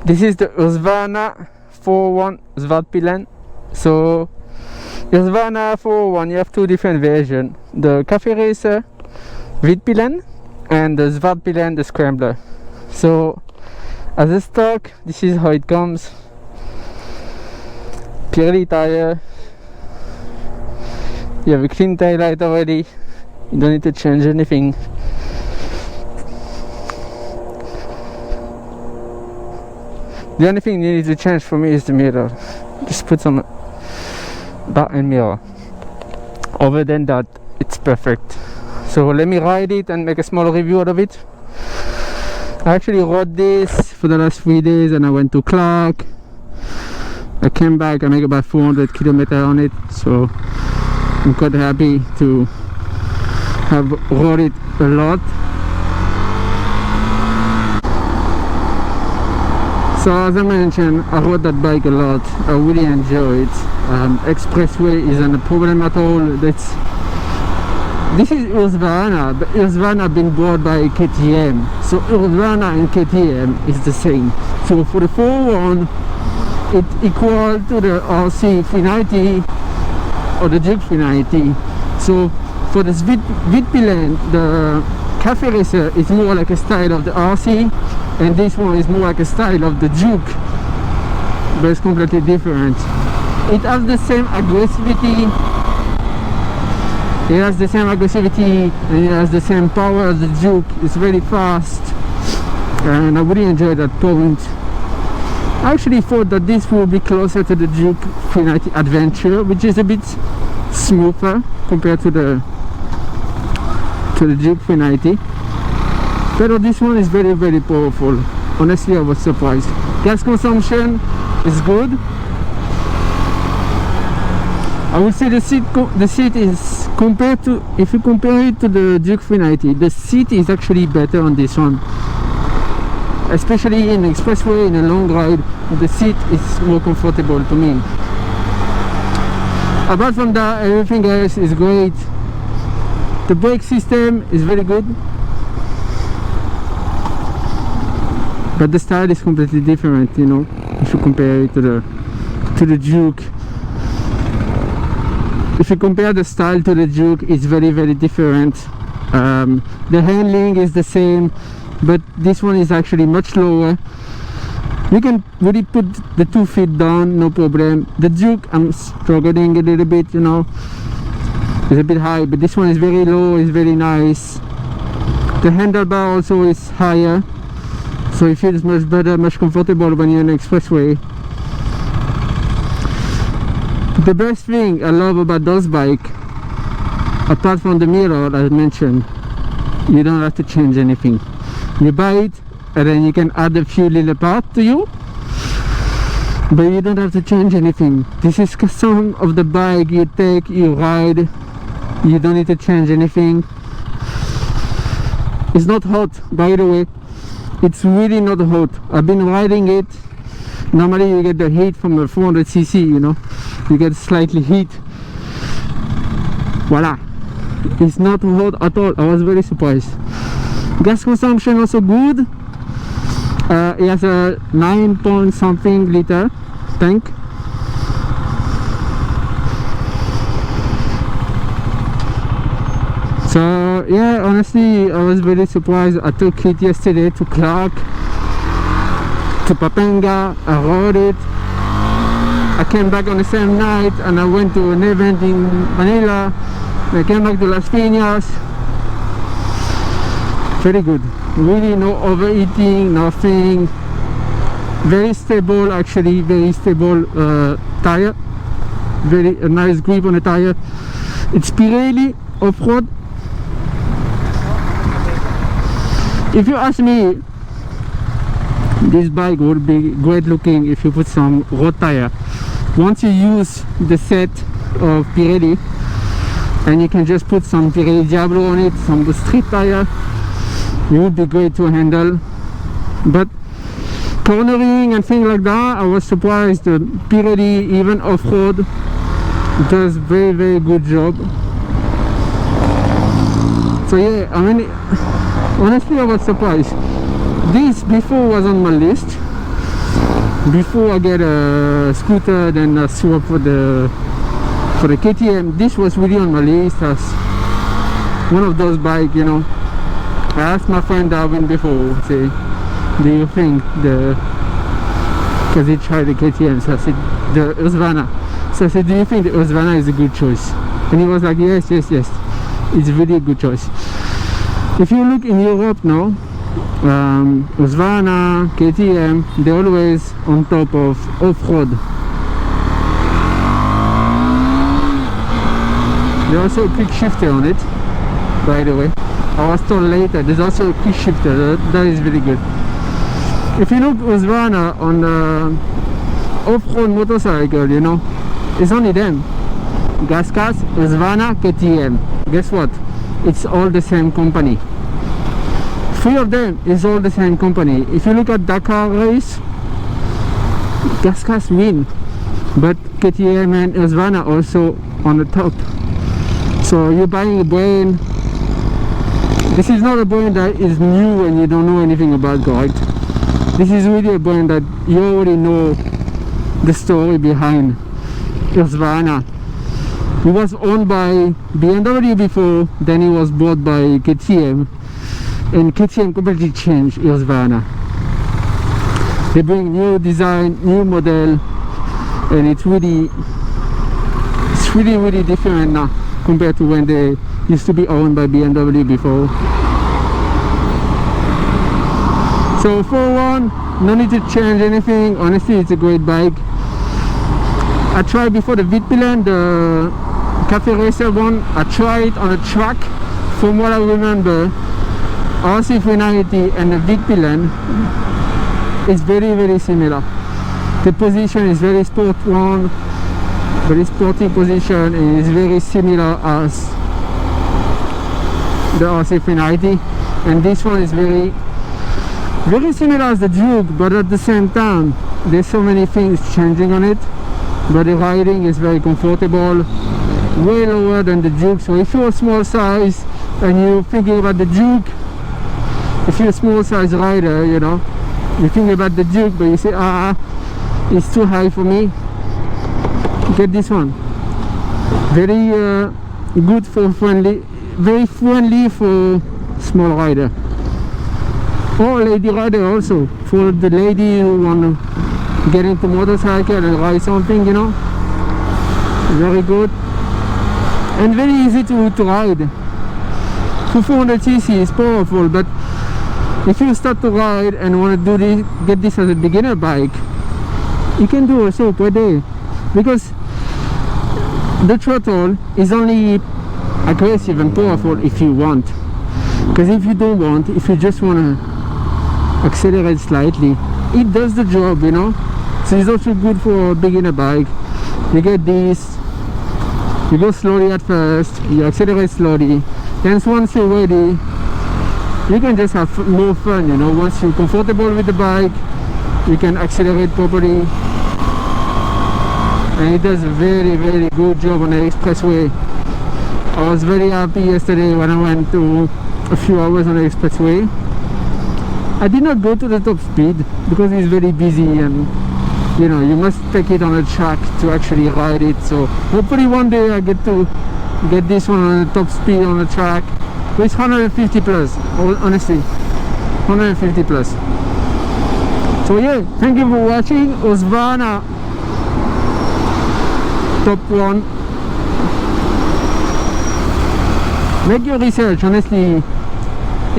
This is the Husqvarna 4.1 svartpilen. So Husqvarna 4.1, you have two different versions: the Cafe Racer Vitpilen and the Svartpilen, the Scrambler. So as a stock, this is how it comes. Pirelli tire. You have a clean tail light already. You don't need to change anything. The only thing you need to change for me is the mirror. Just put some bar and mirror. Other than that, it's perfect. So let me ride it and make a small review out of it. I actually rode this for the last 3 days and I went to Clark. I came back, I make about 400 kilometers on it, so I'm quite happy to have rode it a lot. So as I mentioned, I rode that bike a lot. I really enjoy it. Expressway isn't a problem at all. This is Husqvarna, but Husqvarna been bought by KTM. So Husqvarna and KTM is the same. So for the 4.1, it equal to the RC 390 or the Duke 390. So for the Vitpilen, the Cafe Racer is more like a style of the RC, and this one is more like a style of the Duke, but it's completely different. It has the same aggressivity, and it has the same power as the Duke. It's very fast, and I really enjoy that point. I actually thought that this would be closer to the Duke 390 Adventure, which is a bit smoother compared to the Duke 390. But this one is very, very powerful. Honestly, I was surprised. Gas consumption is good. I would say the seat is, compared to, if you compare it to the Duke 390, the seat is actually better on this one. Especially in expressway, in a long ride, the seat is more comfortable to me. Apart from that, everything else is great. The brake system is very good, but the style is completely different, you know, if you compare it to the Duke. If you compare the style to the Duke, it's very, very different. The handling is the same, but this one is actually much lower. You can really put the 2 feet down, no problem. The Duke, I'm struggling a little bit, you know. It's a bit high, but this one is very low, it's very nice. The handlebar also is higher, so it feels much better, much comfortable when you're on an expressway. The best thing I love about those bikes, apart from the mirror as I mentioned, you don't have to change anything. You buy it and then you can add a few little parts to you, but you don't have to change anything. This is some of the bike you take, you ride, you don't need to change anything. It's not hot, by the way. It's really not hot. I've been riding it. Normally you get the heat from the 400cc, you know, you get slightly heat. Voila, it's not hot at all. I was very surprised. Gas consumption also good. It has a 9 something liter tank. So yeah, honestly, I was very surprised. I took it yesterday to Clark, to Papanga. I rode it. I came back on the same night and I went to an event in Manila. I came back to Las Piñas. Very good. Really no overheating, nothing. Very stable, actually, very stable tire. Very nice grip on the tire. It's Pirelli off-road. If you ask me, this bike would be great looking if you put some road tire. Once you use the set of Pirelli, and you can just put some Pirelli Diablo on it, some street tire, it would be great to handle. But cornering and things like that, I was surprised that Pirelli, even off-road, does very, very good job. So yeah, I mean, honestly I was surprised. This before was on my list, before I get a scooter, then I swap for the KTM. This was really on my list as one of those bikes, you know. I asked my friend Darwin before, say, do you think because he tried the KTM, so I said, the Husqvarna. So I said, do you think the Husqvarna is a good choice? And he was like, yes, it's really a good choice. If you look in Europe now, Husqvarna, KTM, they're always on top of off-road. There's also a quick shifter on it, by the way. I was told later, there's also a quick shifter, that is really good. If you look Husqvarna on the off-road motorcycle, you know, it's only them. Gaskas, Husqvarna, KTM. Guess what? It's all the same company. 3 of them is all the same company. If you look at Dakar race, Gaskas win, but KTM and Husqvarna also on the top. So you're buying a brand. This is not a brand that is new and you don't know anything about, correct? This is really a brand that you already know the story behind. Husqvarna. He was owned by BMW before, then he was bought by KTM, and KTM completely changed Husqvarna. They bring new design, new model, and it's really different now compared to when they used to be owned by BMW before. So for one, no need to change anything. Honestly, it's a great bike. I tried before the Svartpilen, the Cafe Racer one. I tried it on a track. From what I remember, RC390 and the Svartpilen is very similar. The position is very sport one, very sporty position, and it's very similar as the RC390. And this one is very similar as the Duke, but at the same time, there's so many things changing on it. But the riding is very comfortable, way lower than the Duke. So if you're a small size and you're thinking about the Duke, if you're a small size rider, you know, you think about the Duke, but you say, it's too high for me, get this one. Very good for very friendly for small rider. Or lady rider also, for the lady who want to get into motorcycle and ride something, you know. Very good and very easy to ride. 400cc is powerful, but if you start to ride and want to do this, get this as a beginner bike, you can do also per day, because the throttle is only aggressive and powerful if you want. Because if you don't want, if you just want to accelerate slightly, it does the job, you know. So it's also good for a beginner bike. You get this, you go slowly at first, you accelerate slowly, then once you're ready, you can just have more fun, you know. Once you're comfortable with the bike, you can accelerate properly, and it does a very good job on the expressway. I was very happy yesterday when I went to a few hours on the expressway. I did not go to the top speed because it's very busy, and you know, you must take it on a track to actually ride it. So hopefully one day I get to get this one on the top speed on the track. But it's 150 plus, honestly, 150 plus. So yeah, thank you for watching. Husqvarna top one. Make your research, honestly.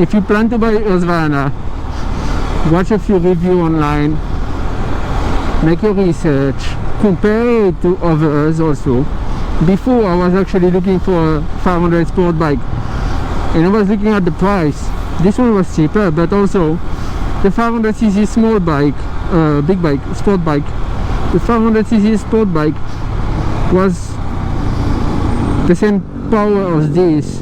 If you plan to buy Husqvarna, watch a few reviews online, make your research, compare it to others also. Before I was actually looking for a 500 sport bike, and I was looking at the price. This one was cheaper, but also the 500cc small bike, big bike, sport bike, the 500cc sport bike was the same power as this,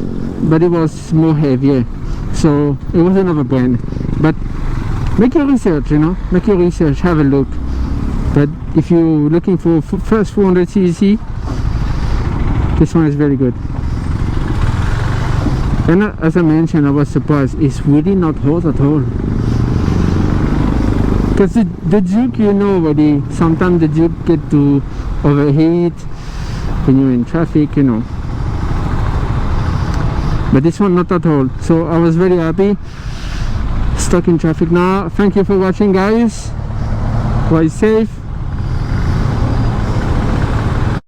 but it was more heavier. So it was another brand. But make your research, you know, make your research, have a look. But if you're looking for first 400cc, this one is very good. And as I mentioned, I was surprised, it's really not hot at all. Because the Juke, you know already, sometimes the Juke get to overheat when you're in traffic, you know. But this one not at all. So I was very happy. Stuck in traffic now. Thank you for watching, guys. Stay safe.